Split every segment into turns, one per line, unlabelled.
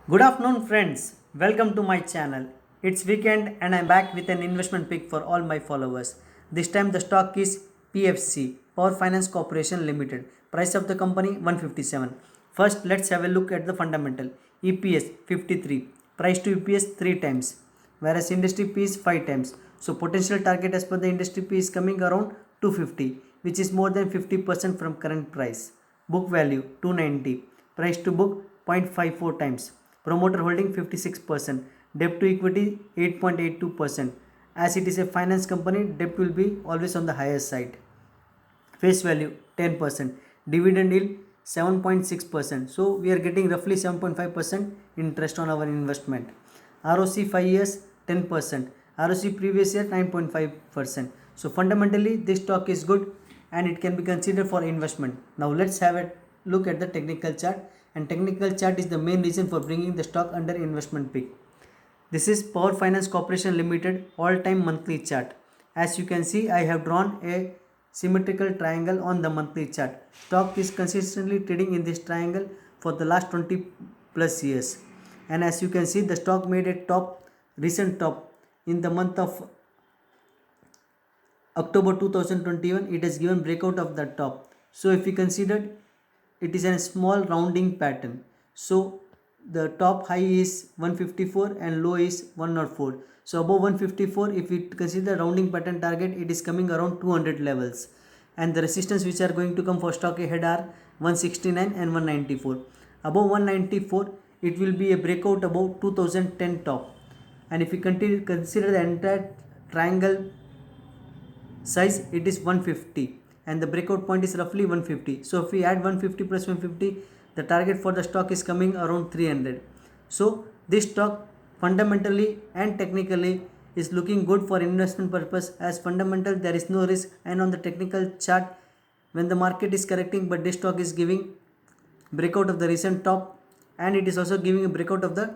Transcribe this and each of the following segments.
Good afternoon, friends. Welcome to my channel. It's weekend and I'm back with an investment pick for all my followers. This time the stock is PFC, Power Finance Corporation Limited. Price of the company 157. First, let's have a look at the fundamental. EPS 53. Price to EPS 3 times, whereas industry P is 5 times. So potential target as per the industry P is coming around 250, which is more than 50% from current price. Book value 290. Price to book 0.54 times. Promoter holding 56%. Debt to equity 8.82%. As it is a finance company, debt will be always on the higher side. Face value 10%. Dividend yield 7.6%. So we are getting roughly 7.5% interest on our investment. ROC 5 years 10%. ROC previous year 9.5%. So fundamentally this stock is good and it can be considered for investment. Now let's have a look at the technical chart, and technical chart is the main reason for bringing the stock under investment pick. This is Power Finance Corporation Limited all-time monthly chart. As you can see, I have drawn a symmetrical triangle on the monthly chart. Stock is consistently trading in this triangle for the last 20 plus years. And as you can see, the stock made a recent top in the month of October 2021. It has given breakout of the top. So if we consider, it is a small rounding pattern. So the top high is 154 and low is 104. So above 154, if we consider rounding pattern target, it is coming around 200 levels, and the resistance which are going to come for stock ahead are 169 and 194. Above 194, it will be a breakout above 2010 top, and if we consider the entire triangle size, it is 150 and the breakout point is roughly 150. So if we add 150 plus 150, the target for the stock is coming around 300. So this stock fundamentally and technically is looking good for investment purpose. As fundamental, there is no risk, and on the technical chart, when the market is correcting, but this stock is giving breakout of the recent top, and it is also giving a breakout of the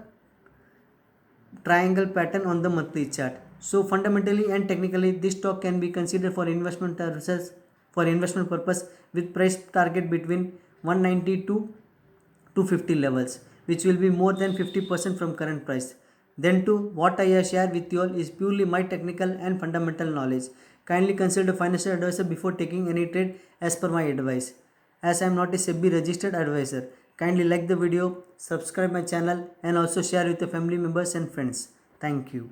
triangle pattern on the monthly chart. So fundamentally and technically, this stock can be considered for investment purpose with price target between 190 to 250 levels, which will be more than 50% from current price. Then too, what I have shared with you all is purely my technical and fundamental knowledge. Kindly consider a financial advisor before taking any trade as per my advice. As I am not a SEBI registered advisor, kindly like the video, subscribe my channel, and also share with your family members and friends. Thank you.